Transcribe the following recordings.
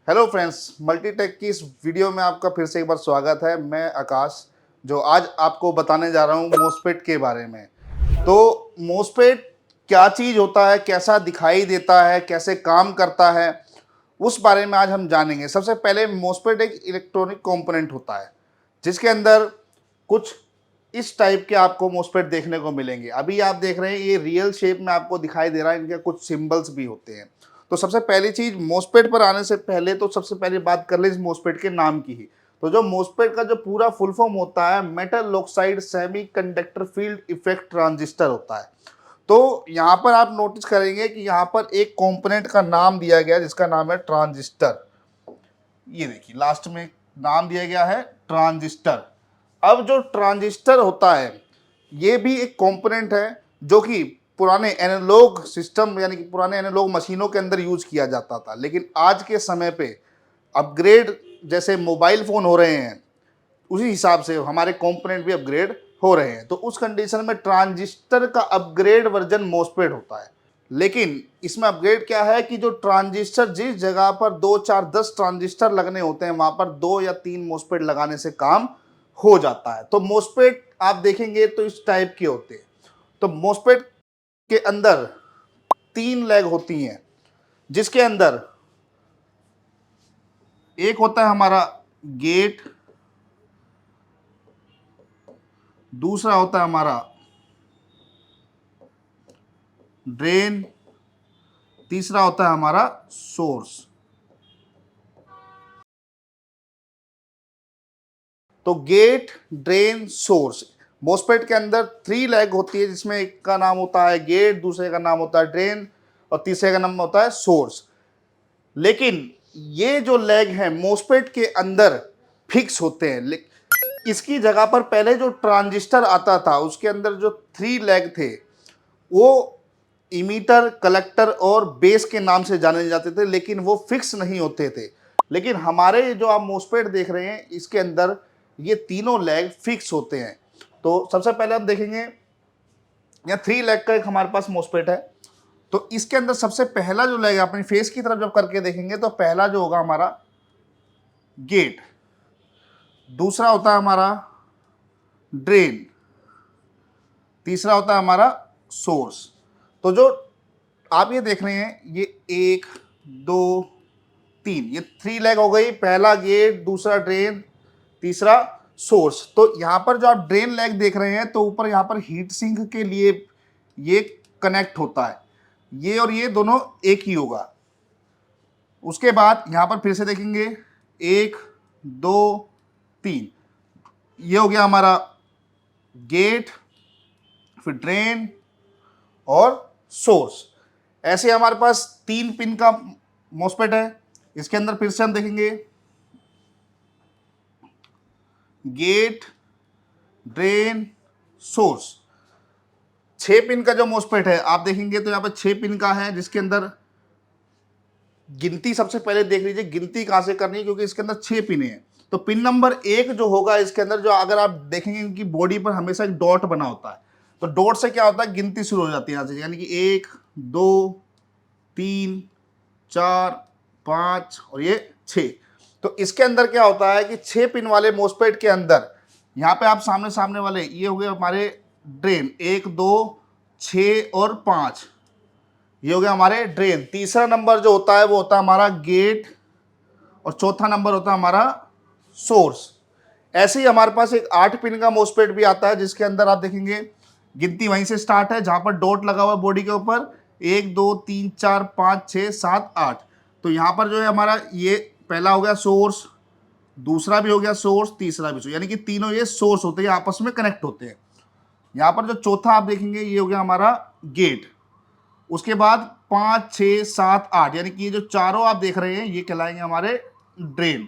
Hello friends, Multitech की इस video में आपका फिर से एक बार स्वागत है। मैं आकाश, जो आज आपको बताने जा रहा हूँ मोस्फेट के बारे में। तो मोस्फेट क्या चीज़ होता है, कैसा दिखाई देता है, कैसे काम करता है, उस बारे में आज हम जानेंगे। सबसे पहले मोस्फेट एक इलेक्ट्रॉनिक कंपोनेंट होता है जिसके अंदर कुछ इस टाइप के आपको मोस्फेट देखने को मिलेंगे। अभी आप देख रहे हैं ये रियल शेप में आपको दिखाई दे रहा है, इनके कुछ सिंबल्स भी होते हैं। तो सबसे पहली चीज, मोस्फेट पर आने से पहले तो सबसे पहले बात कर ले इस मोस्फेट के नाम की ही। तो जो मोस्फेट का जो पूरा फुल फॉर्म होता है, metal oxide semiconductor field effect transistor होता है। तो यहाँ पर आप नोटिस करेंगे कि यहाँ पर एक कंपोनेंट का नाम दिया गया जिसका नाम है ट्रांजिस्टर। ये देखिए लास्ट में नाम दिया गया है ट्रांजिस्टर। अब जो ट्रांजिस्टर होता है ये भी एक कंपोनेंट है जो कि पुराने एनालॉग सिस्टम यानी कि पुराने एनालॉग मशीनों के अंदर यूज किया जाता था, लेकिन आज के समय पे अपग्रेड जैसे मोबाइल फोन हो रहे हैं उसी हिसाब से हमारे कंपोनेंट भी अपग्रेड हो रहे हैं। तो उस कंडीशन में ट्रांजिस्टर का अपग्रेड वर्जन मोस्फेट होता है। लेकिन इसमें अपग्रेड क्या है कि जो ट्रांजिस्टर जिस जगह पर 2 4 10 ट्रांजिस्टर लगने होते हैं वहां पर 2 या 3 मोस्फेट लगाने से काम हो जाता है। तो मोस्फेट आप देखेंगे तो इस टाइप के होते हैं। तो मोस्फेट के अंदर 3 लेग होती हैं जिसके अंदर एक होता है हमारा गेट, दूसरा होता है हमारा ड्रेन, तीसरा होता है हमारा सोर्स। तो गेट, ड्रेन, सोर्स, मोस्फेट के अंदर 3 लेग होती है जिसमें एक का नाम होता है गेट, दूसरे का नाम होता है ड्रेन और तीसरे का नाम होता है सोर्स। लेकिन ये जो लेग है मोस्फेट के अंदर फिक्स होते हैं। इसकी जगह पर पहले जो ट्रांजिस्टर आता था उसके अंदर जो 3 लेग थे वो इमीटर, कलेक्टर और बेस के नाम से जाने जाते थे, लेकिन वो फिक्स नहीं होते थे। लेकिन हमारे जो आप मोस्फेट देख रहे हैं इसके अंदर ये तीनों लेग फिक्स होते हैं। तो सबसे पहले आप देखेंगे यहाँ 3 लेग का एक हमारे पास मोस्फेट है। तो इसके अंदर सबसे पहला जो लेग अपनी फेस की तरफ जब करके देखेंगे तो पहला जो होगा हमारा गेट, दूसरा होता है हमारा ड्रेन, तीसरा होता है हमारा सोर्स। तो जो आप ये देख रहे हैं ये 1 2 3, ये 3 लेग हो गई। पहला गेट, दूसरा ड्रेन, तीसरा सोर्स। तो यहाँ पर जो आप ड्रेन लेग देख रहे हैं तो ऊपर यहाँ पर हीट सिंक के लिए ये कनेक्ट होता है, ये और ये दोनों एक ही होगा। उसके बाद यहाँ पर फिर से देखेंगे 1 2 3, ये हो गया हमारा गेट, फिर ड्रेन और सोर्स। ऐसे हमारे पास 3 पिन का मोस्फेट है। इसके अंदर फिर से हम देखेंगे गेट, ड्रेन, सोर्स। 6 पिन का जो मोस्फेट है आप देखेंगे तो यहाँ पर 6 पिन का है जिसके अंदर गिनती सबसे पहले देख लीजिए गिनती कहाँ से करनी है, क्योंकि इसके अंदर 6 पिन है। तो पिन नंबर 1 जो होगा इसके अंदर, जो अगर आप देखेंगे इनकी बॉडी पर हमेशा एक डॉट बना होता है। तो डॉट से क्या होता है, गिनती शुरू हो जाती है यहाँ से, यानी कि 1 2 3 4 5 और ये 6। तो इसके अंदर क्या होता है कि 6 पिन वाले मोस्फेट के अंदर यहाँ पे आप सामने सामने वाले ये हो गए हमारे ड्रेन, 1 2 6 और 5, ये हो गया हमारे ड्रेन। तीसरा नंबर जो होता है वो होता है हमारा गेट और चौथा नंबर होता है हमारा सोर्स। ऐसे ही हमारे पास एक 8 पिन का मोस्फेट भी आता है जिसके अंदर आप देखेंगे गिनती वहीं से स्टार्ट है जहां पर डॉट लगा हुआ है बॉडी के ऊपर, 1 2 3 4 5 6 7 8। तो यहाँ पर जो है हमारा ये पहला हो गया सोर्स, दूसरा भी हो गया सोर्स, तीसरा भी सोर्स, यानी कि तीनों ये सोर्स होते हैं, आपस में कनेक्ट होते हैं। यहाँ पर जो चौथा आप देखेंगे ये हो गया हमारा गेट। उसके बाद 5 6 7 8, यानी कि ये जो चारों आप देख रहे हैं ये कहलाएंगे हमारे ड्रेन।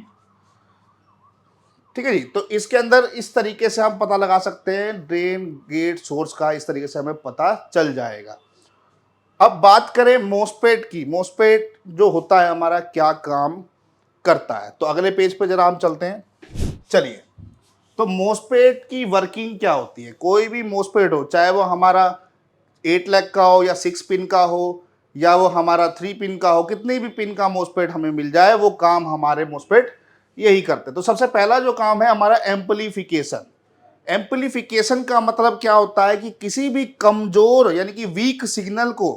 ठीक है जी। तो इसके अंदर इस तरीके से हम पता लगा सकते हैं ड्रेन, गेट, सोर्स का, इस तरीके से हमें पता चल जाएगा। अब बात करें मोस्फेट की। मोस्फेट जो होता है हमारा क्या काम करता है, तो अगले पेज पे जरा हम चलते हैं। चलिए, तो मोस्फेट की वर्किंग क्या होती है। कोई भी मोस्फेट हो, चाहे वो हमारा 8 लेग का हो या 6 पिन का हो या वो हमारा 3 पिन का हो, कितनी भी पिन का मोस्फेट हमें मिल जाए, वो काम हमारे मोस्फेट यही करते हैं। तो सबसे पहला जो काम है हमारा एम्पलीफिकेशन। एम्पलीफिकेशन का मतलब क्या होता है कि किसी भी कमजोर यानी कि वीक सिग्नल को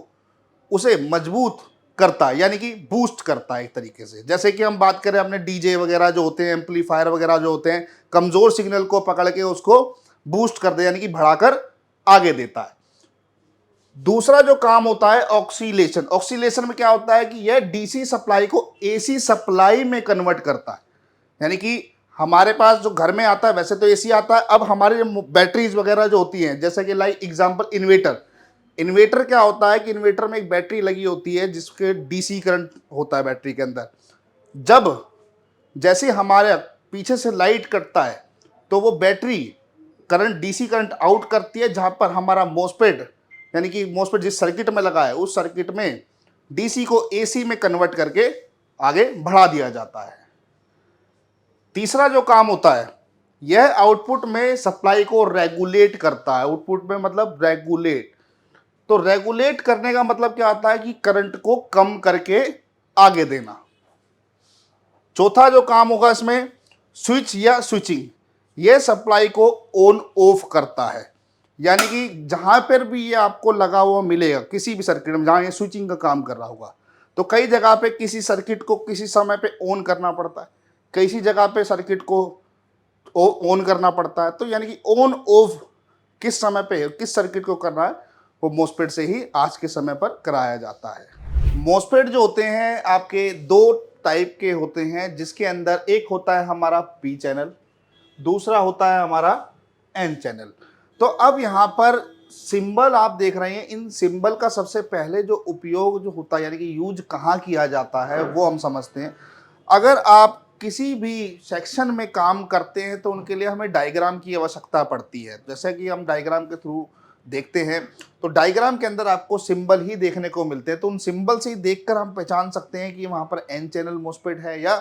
उसे मजबूत करता है, यानी कि बूस्ट करता है एक तरीके से। जैसे कि हम बात करें अपने डीजे वगैरह जो होते हैं, एम्पलीफायर वगैरह जो होते हैं, कमजोर सिग्नल को पकड़ के उसको बूस्ट कर दे, यानी कि बढ़ाकर आगे देता है। दूसरा जो काम होता है ऑक्सीलेशन। ऑक्सीलेशन में क्या होता है कि यह डीसी सप्लाई को एसी सप्लाई में कन्वर्ट करता है। यानी कि हमारे पास जो घर में आता है वैसे तो एसी आता है, अब हमारे जो बैटरीज वगैरह जो होती हैं, जैसे कि लाइक एग्जांपल इन्वेटर। इन्वेटर क्या होता है कि इन्वेटर में एक बैटरी लगी होती है जिसके डीसी करंट होता है बैटरी के अंदर। जब जैसे हमारे पीछे से लाइट कटता है तो वो battery current DC current out करती है, जहां पर हमारा मोस्फेट यानी कि मोस्फेट जिस सर्किट में लगा है उस सर्किट में डीसी को एसी में कन्वर्ट करके आगे बढ़ा दिया जाता है। तीसरा जो काम होता है, यह आउटपुट में सप्लाई को रेगुलेट करता है। आउटपुट में मतलब रेगुलेट, तो रेगुलेट करने का मतलब क्या आता है कि करंट को कम करके आगे देना। चौथा जो काम होगा इसमें स्विच या स्विचिंग, यह सप्लाई को ऑन ऑफ करता है। यानी कि जहां पर भी ये आपको लगा हुआ मिलेगा किसी भी सर्किट में जहां ये स्विचिंग का काम कर रहा होगा, तो कई जगह पे किसी सर्किट को किसी समय पे ऑन करना पड़ता है, किसी जगह पे सर्किट को ऑन करना पड़ता है। तो यानी कि ऑन ऑफ किस समय पे किस सर्किट को करना है वो मोस्फेट से ही आज के समय पर कराया जाता है। मोस्फेट जो होते हैं आपके दो टाइप के होते हैं, जिसके अंदर एक होता है हमारा पी चैनल, दूसरा होता है हमारा एन चैनल। तो अब यहाँ पर सिंबल आप देख रहे हैं, इन सिंबल का सबसे पहले जो उपयोग जो होता है यानी कि यूज कहाँ किया जाता है वो हम समझते हैं। अगर आप किसी भी सेक्शन में काम करते हैं तो उनके लिए हमें डायग्राम की आवश्यकता पड़ती है। जैसे कि हम डायग्राम के थ्रू देखते हैं तो डायग्राम के अंदर आपको सिंबल ही देखने को मिलते हैं, तो उन सिंबल से ही देखकर हम पहचान सकते हैं कि वहाँ पर एन चैनल मोस्फेट है या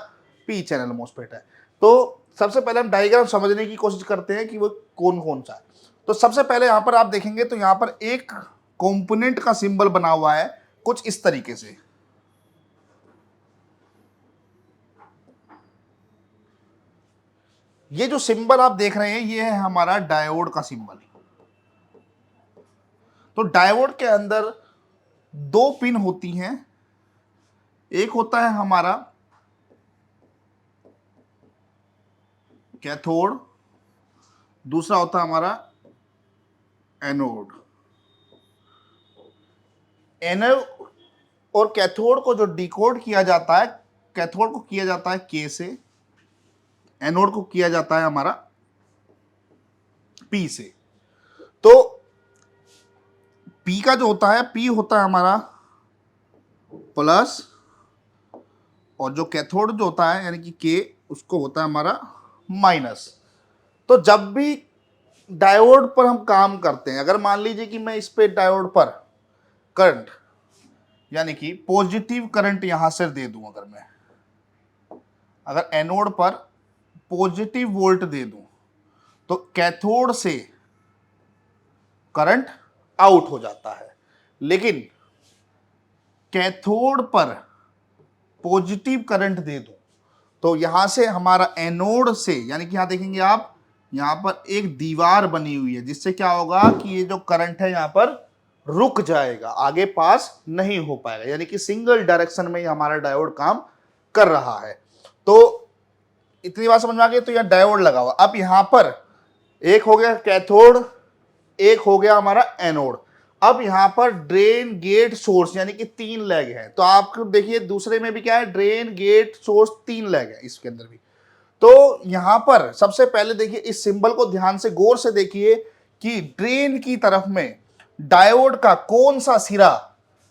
पी चैनल मोस्फेट है। तो सबसे पहले हम डायग्राम समझने की कोशिश करते हैं कि वो कौन कौन सा है। तो सबसे पहले यहाँ पर आप देखेंगे तो यहाँ पर एक कंपोनेंट का सिंबल बना हुआ है कुछ इस तरीके से। ये जो सिंबल आप देख रहे हैं ये है हमारा डायोड का सिंबल। तो डायोड के अंदर दो पिन होती हैं, एक होता है हमारा कैथोड, दूसरा होता है हमारा एनोड। एनोड और कैथोड को जो डिकोड किया जाता है, कैथोड को किया जाता है के से, एनोड को किया जाता है हमारा पी से। तो पी का जो होता है, पी होता है हमारा प्लस, और जो कैथोड जो होता है यानी कि के, उसको होता है हमारा माइनस। तो जब भी डायोड पर हम काम करते हैं, अगर मान लीजिए कि मैं इस पे डायोड पर करंट यानी कि पॉजिटिव करंट यहां से दे दूं, अगर एनोड पर पॉजिटिव वोल्ट दे दूं तो कैथोड से करंट आउट हो जाता है। लेकिन कैथोड पर पॉजिटिव करंट दे दूं तो यहां से हमारा एनोड से, यानी कि यहां देखेंगे आप, यहां पर एक दीवार बनी हुई है जिससे क्या होगा कि ये जो करंट है यहां पर रुक जाएगा, आगे पास नहीं हो पाएगा। यानी कि सिंगल डायरेक्शन में हमारा डायोड काम कर रहा है। तो इतनी बात समझ में आ गई। तो यहां डायोड लगा हुआ, अब यहां पर एक हो गया कैथोड, एक हो गया हमारा एनोड। अब यहां पर ड्रेन गेट सोर्स यानी कि 3 लेग है। तो आप देखिए दूसरे में भी क्या है, ड्रेन गेट सोर्स 3 लेग है इसके अंदर भी। तो यहां पर सबसे पहले देखिए इस सिंबल को ध्यान से गौर से देखिए कि ड्रेन की तरफ में डायोड का कौन सा सिरा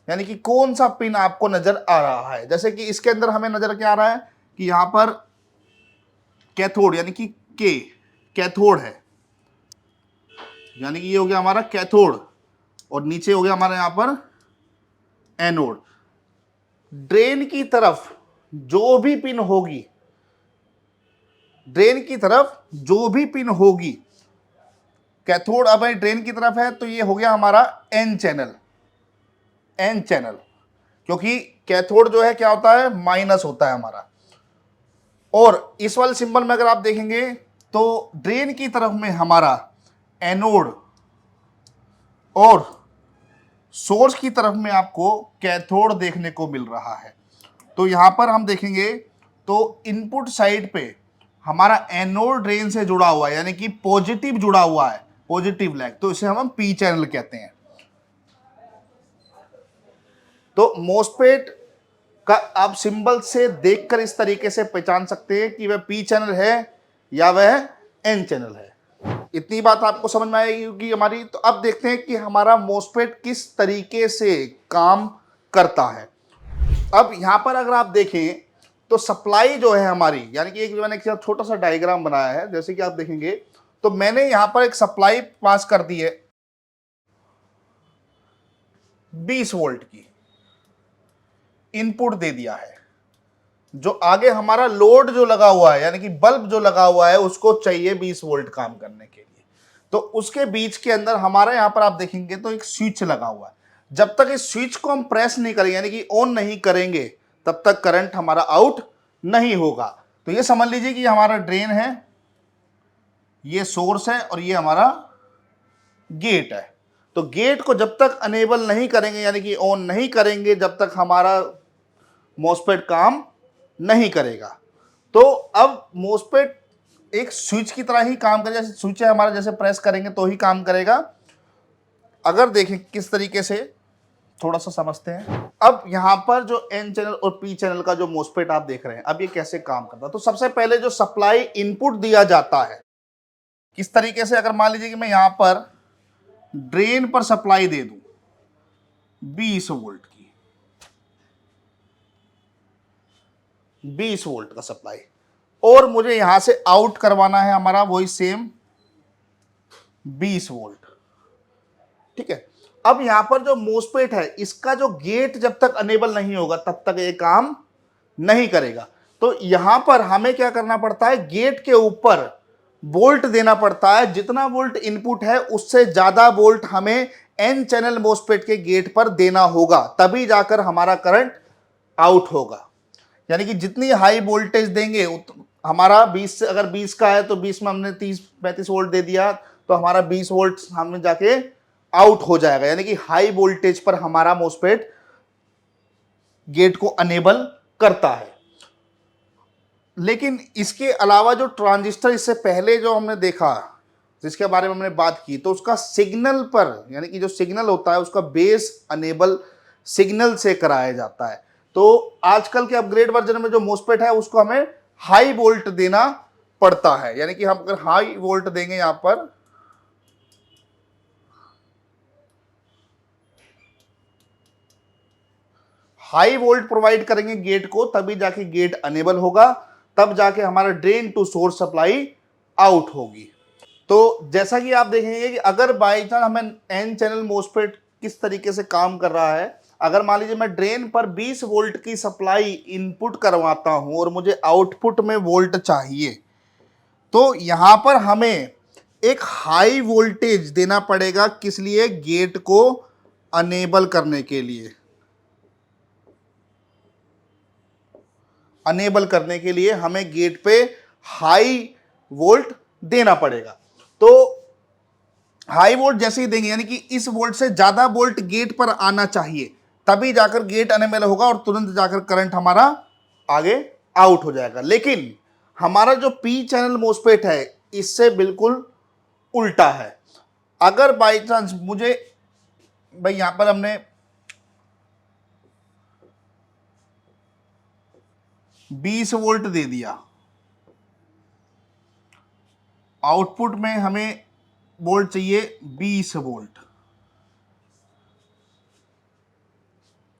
यानी कि कौन सा पिन आपको नजर आ रहा है। जैसे कि इसके अंदर हमें नजर क्या आ रहा है कि यहां पर कैथोड यानी कि के कैथोड है, यानी कि ये हो गया हमारा कैथोड, और नीचे हो गया हमारा यहां पर एनोड। ड्रेन की तरफ जो भी पिन होगी, ड्रेन की तरफ जो भी पिन होगी, कैथोड अब ड्रेन की तरफ है तो ये हो गया हमारा एन चैनल, एन चैनल। क्योंकि कैथोड जो है क्या होता है, माइनस होता है हमारा। और इस वाले सिंबल में अगर आप देखेंगे तो ड्रेन की तरफ में हमारा एनोड और सोर्स की तरफ में आपको कैथोड देखने को मिल रहा है। तो यहां पर हम देखेंगे तो इनपुट साइड पे हमारा एनोड ड्रेन से जुड़ा हुआ है, यानी कि पॉजिटिव जुड़ा हुआ है, पॉजिटिव लैग, तो इसे हम पी चैनल कहते हैं। तो मोस्फेट का आप सिंबल से देखकर इस तरीके से पहचान सकते हैं कि वह पी चैनल है या वह एन चैनल है। इतनी बात आपको समझ में आएगी होगी हमारी। तो अब देखते हैं कि हमारा मोस्फेट किस तरीके से काम करता है। अब यहां पर अगर आप देखें तो सप्लाई जो है हमारी, यानी कि एक मैंने एक छोटा सा डायग्राम बनाया है, जैसे कि आप देखेंगे तो मैंने यहां पर एक सप्लाई पास कर दी है 20 वोल्ट की, इनपुट दे दिया है। जो आगे हमारा लोड जो लगा हुआ है, यानी कि बल्ब जो लगा हुआ है, उसको चाहिए 20 वोल्ट काम करने के लिए। तो उसके बीच के अंदर हमारा यहां पर आप देखेंगे तो एक स्विच लगा हुआ है। जब तक इस स्विच को हम प्रेस नहीं करेंगे, यानी कि ऑन नहीं करेंगे, तब तक करंट हमारा आउट नहीं होगा। तो ये समझ लीजिए कि हमारा ड्रेन है, ये सोर्स है और ये हमारा गेट है। तो गेट को जब तक अनेबल नहीं करेंगे, यानी कि ऑन नहीं करेंगे, जब तक हमारा मोस्फेट काम नहीं करेगा। तो अब मोस्फेट एक स्विच की तरह ही काम करेगा, जैसे स्विच है हमारा, जैसे प्रेस करेंगे तो ही काम करेगा। अगर देखें किस तरीके से, थोड़ा सा समझते हैं। अब यहां पर जो एन चैनल और पी चैनल का जो मोस्फेट आप देख रहे हैं, अब ये कैसे काम करता है। तो सबसे पहले जो सप्लाई इनपुट दिया जाता है, किस तरीके से, अगर मान लीजिए कि मैं यहां पर ड्रेन पर सप्लाई दे दूं 20 वोल्ट की, 20 वोल्ट का सप्लाई, और मुझे यहां से आउट करवाना है हमारा वही सेम 20 वोल्ट, ठीक है। अब यहां पर जो मोस्फेट है, इसका जो गेट जब तक अनेबल नहीं होगा तब तक ये काम नहीं करेगा। तो यहां पर हमें क्या करना पड़ता है, गेट के ऊपर वोल्ट देना पड़ता है। जितना वोल्ट इनपुट है उससे ज्यादा वोल्ट हमें एन चैनल मोस्फेट के गेट पर देना होगा, तभी जाकर हमारा करंट आउट होगा। यानी कि जितनी हाई वोल्टेज देंगे हमारा 20 से, अगर 20 का है तो 20 में हमने 30-35 वोल्ट दे दिया, तो हमारा 20 वोल्ट हमें जाके आउट हो जाएगा। यानी कि हाई वोल्टेज पर हमारा मोस्फेट गेट को अनेबल करता है। लेकिन इसके अलावा जो ट्रांजिस्टर इससे पहले जो हमने देखा, जिसके बारे में हमने बात की, तो उसका सिग्नल पर, यानी कि जो सिग्नल होता है उसका बेस अनेबल सिग्नल से कराया जाता है। तो आजकल के अपग्रेड वर्जन में जो मोस्फेट है उसको हमें हाई वोल्ट देना पड़ता है। यानी कि हम अगर हाई वोल्ट देंगे, यहां पर हाई वोल्ट प्रोवाइड करेंगे गेट को, तभी जाके गेट अनेबल होगा, तब जाके हमारा drain to source supply out होगी। तो जैसा कि आप देखेंगे कि अगर बाई चांस हमें एन चैनल मोस्फेट किस तरीके से काम कर रहा है, अगर मान लीजिए मैं ड्रेन पर 20 वोल्ट की सप्लाई इनपुट करवाता हूं और मुझे आउटपुट में वोल्ट चाहिए, तो यहां पर हमें एक हाई वोल्टेज देना पड़ेगा। किस लिए? गेट को अनेबल करने के लिए। अनेबल करने के लिए हमें गेट पे हाई वोल्ट देना पड़ेगा। तो हाई वोल्ट जैसे ही देंगे, यानी कि इस वोल्ट से ज्यादा वोल्ट गेट पर आना चाहिए, तभी जाकर गेट अनेबल होगा और तुरंत जाकर करंट हमारा आगे आउट हो जाएगा। लेकिन हमारा जो पी चैनल मोस्फेट है इससे बिल्कुल उल्टा है। अगर बाई चांस मुझे, भाई यहां पर हमने 20 वोल्ट दे दिया, आउटपुट में हमें वोल्ट चाहिए 20 वोल्ट,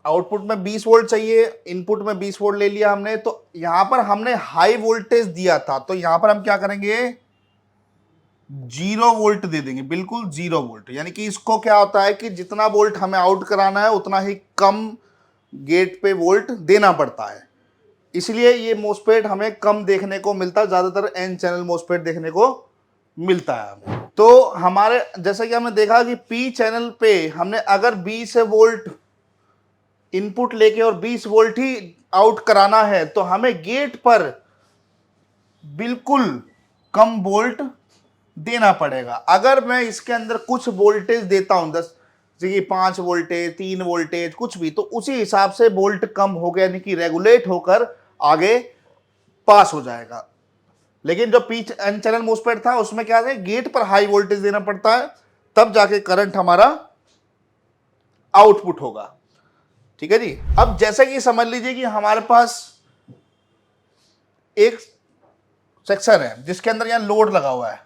आउटपुट में 20 वोल्ट चाहिए, इनपुट में 20 वोल्ट ले लिया हमने। तो यहां पर हमने हाई वोल्टेज दिया था, तो यहां पर हम क्या करेंगे, 0 वोल्ट दे देंगे, बिल्कुल 0 वोल्ट। यानी कि इसको क्या होता है कि जितना वोल्ट हमें आउट कराना है उतना ही कम गेट पे वोल्ट देना पड़ता है, इसलिए ये मोस्फेट हमें कम देखने को मिलता है, ज्यादातर एन चैनल मोस्फेट देखने को मिलता है हमें। तो हमारे जैसा कि हमने देखा कि पी चैनल पे हमने अगर 20 वोल्ट इनपुट लेके और 20 वोल्ट ही आउट कराना है तो हमें गेट पर बिल्कुल कम वोल्ट देना पड़ेगा। अगर मैं इसके अंदर कुछ वोल्टेज देता हूं 10 जैसे कि 5 वोल्टेज 3 वोल्टेज कुछ भी, तो उसी हिसाब से वोल्ट कम हो गया यानी कि रेगुलेट होकर आगे पास हो जाएगा। लेकिन जो पी एन चैनल मोस्फेट था उसमें क्या है, गेट पर हाई वोल्टेज देना पड़ता है तब जाके करंट हमारा आउटपुट होगा। ठीक है जी। अब जैसा कि समझ लीजिए कि हमारे पास एक सेक्शन है जिसके अंदर यहां लोड लगा हुआ है,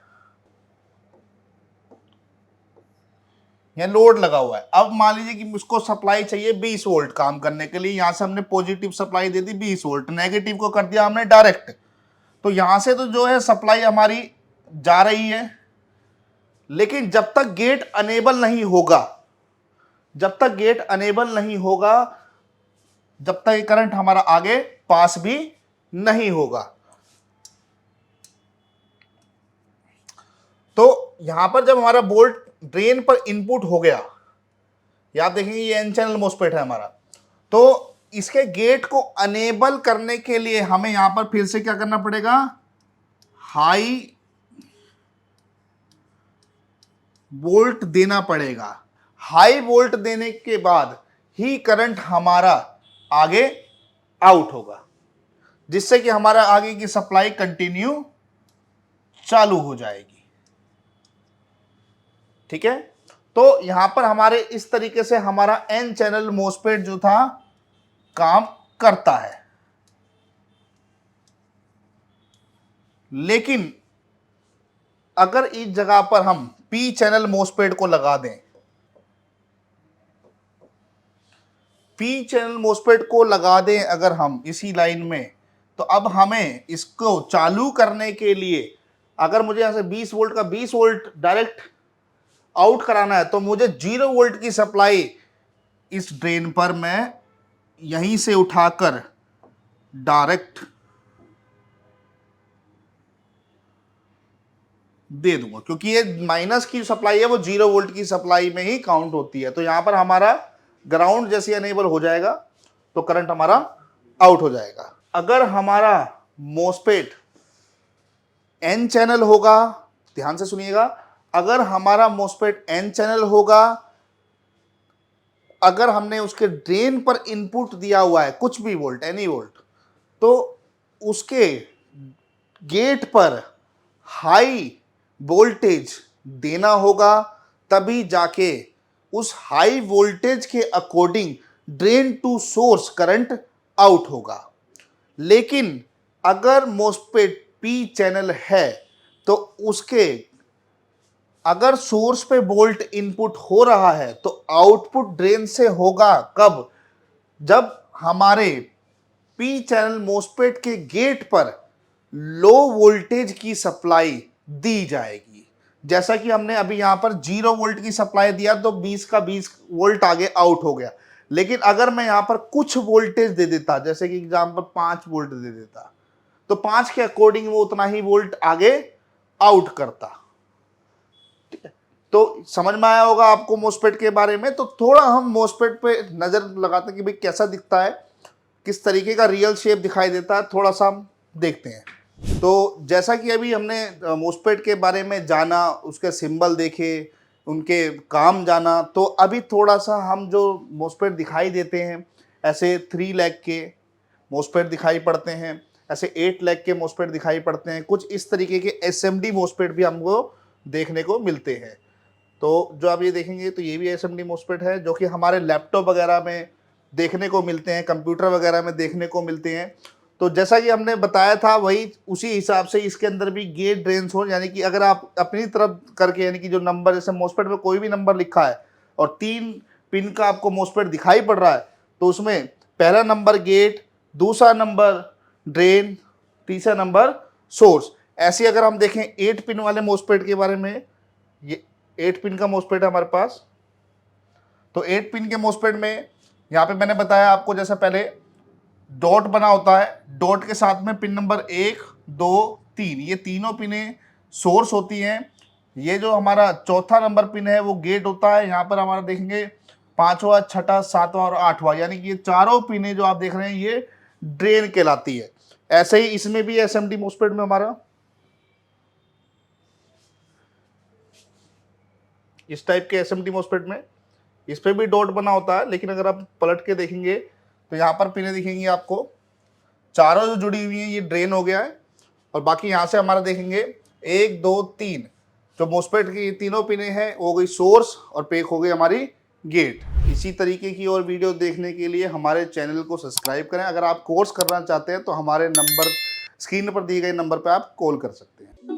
यहां लोड लगा हुआ है। अब मान लीजिए कि उसको सप्लाई चाहिए 20 वोल्ट काम करने के लिए, यहां से हमने पॉजिटिव सप्लाई दे दी 20 वोल्ट, नेगेटिव को कर दिया हमने डायरेक्ट, तो यहां से तो जो है सप्लाई हमारी जा रही है, लेकिन जब तक गेट अनेबल नहीं होगा, जब तक गेट अनेबल नहीं होगा, जब तक ये करंट हमारा आगे पास भी नहीं होगा। तो यहां पर जब हमारा वोल्ट ड्रेन पर इनपुट हो गया, या आप देखेंगे ये एन चैनल मोस्फेट है हमारा, तो इसके गेट को अनेबल करने के लिए हमें यहां पर फिर से क्या करना पड़ेगा, हाई वोल्ट देना पड़ेगा। हाई वोल्ट देने के बाद ही करंट हमारा आगे आउट होगा, जिससे कि हमारा आगे की सप्लाई कंटिन्यू चालू हो जाएगी। ठीक है, तो यहां पर हमारे इस तरीके से हमारा एन चैनल मोस्फेट जो था काम करता है। लेकिन अगर इस जगह पर हम पी चैनल मोस्फेट को लगा दें, पी चैनल मोस्फेट को लगा दें अगर हम इसी लाइन में, तो अब हमें इसको चालू करने के लिए अगर मुझे यहां से 20 वोल्ट का 20 वोल्ट डायरेक्ट आउट कराना है तो मुझे 0 वोल्ट की सप्लाई इस ड्रेन पर मैं यहीं से उठाकर डायरेक्ट दे दूंगा, क्योंकि ये माइनस की सप्लाई है वो 0 वोल्ट की सप्लाई में ही काउंट होती है। तो यहां पर हमारा ग्राउंड जैसे अनेबल हो जाएगा तो करंट हमारा आउट हो जाएगा। अगर हमारा मोस्फेट एन चैनल होगा, ध्यान से सुनिएगा, अगर हमारा मोस्फेट एन चैनल होगा, अगर हमने उसके ड्रेन पर इनपुट दिया हुआ है कुछ भी वोल्ट, एनी वोल्ट, तो उसके गेट पर हाई वोल्टेज देना होगा, तभी जाके उस हाई वोल्टेज के according drain to source current out होगा। लेकिन अगर मोस्फेट पी चैनल है तो उसके अगर सोर्स पे वोल्ट इनपुट हो रहा है तो आउटपुट ड्रेन से होगा कब, जब हमारे पी चैनल मोस्फेट के गेट पर लो वोल्टेज की सप्लाई दी जाएगी। जैसा कि हमने अभी यहां पर 0 वोल्ट की सप्लाई दिया तो 20 का 20 वोल्ट आगे आउट हो गया। लेकिन अगर मैं यहां पर कुछ वोल्टेज दे देता, जैसे कि एग्जांपल 5 वोल्ट दे देता, तो 5 के अकॉर्डिंग वो उतना ही वोल्ट आगे आउट करता। ठीक है, तो समझ में आया होगा आपको मोस्फेट के बारे में। तो थोड़ा हम मोस्फेट पे नजर लगाते हैं कि भाई कैसा दिखता है, किस तरीके का रियल शेप दिखाई देता है, थोड़ा सा हम देखते हैं। तो जैसा कि अभी हमने मोस्फेट के बारे में जाना, उसके सिंबल देखे, उनके काम जाना, तो अभी थोड़ा सा हम जो मोस्फेट दिखाई देते हैं, ऐसे 3 लैग के मोस्फेट दिखाई पड़ते हैं, ऐसे 8 लैग के मोस्फेट दिखाई पड़ते हैं, कुछ इस तरीके के एसएमडी मोस्फेट भी हमको देखने को मिलते हैं। तो जो आप ये देखेंगे तो ये भी एसएमडी मोस्फेट है जो कि हमारे लैपटॉप वगैरह में देखने को मिलते हैं, कंप्यूटर वगैरह में देखने को मिलते हैं। तो जैसा कि हमने बताया था वही उसी हिसाब से इसके अंदर भी गेट ड्रेन सोर्स, यानी कि अगर आप अपनी तरफ करके, यानी कि जो नंबर, जैसे मोस्फेट में कोई भी नंबर लिखा है और 3 पिन का आपको मोस्फेट दिखाई पड़ रहा है, तो उसमें पहला नंबर गेट, दूसरा नंबर ड्रेन, तीसरा नंबर सोर्स। ऐसे अगर हम देखें 8 पिन वाले मोस्फेट के बारे में, ये 8 पिन का मोस्फेट है हमारे पास। तो 8 पिन के मोस्फेट में यहाँ पे मैंने बताया आपको, जैसे पहले डॉट बना होता है, डॉट के साथ में पिन नंबर 1, 2, 3, ये तीनों पिनें सोर्स होती हैं। ये जो हमारा चौथा नंबर पिन है वो गेट होता है। यहाँ पर हमारा देखेंगे 5वां, छठा, 7वां और 8वां, यानी कि ये चारों पिने जो आप देख रहे हैं ये ड्रेन कहलाती है। ऐसे ही इसमें भी एसएमडी मोस्फेट में हमारा इस टाइप के एसएमडी मोस्फेट में इस पे भी डॉट बना होता है, लेकिन अगर आप पलट के देखेंगे तो यहाँ पर पिने दिखेंगी आपको, चारों जो जुड़ी हुई हैं ये ड्रेन हो गया है, और बाकी यहाँ से हमारा देखेंगे 1 2 3 जो मोस्फेट की तीनों पिने हैं हो गई सोर्स, और पेक हो गई हमारी गेट। इसी तरीके की और वीडियो देखने के लिए हमारे चैनल को सब्सक्राइब करें। अगर आप कोर्स करना चाहते हैं तो हमारे नंबर, स्क्रीन पर दिए गए नंबर पर आप कॉल कर सकते हैं।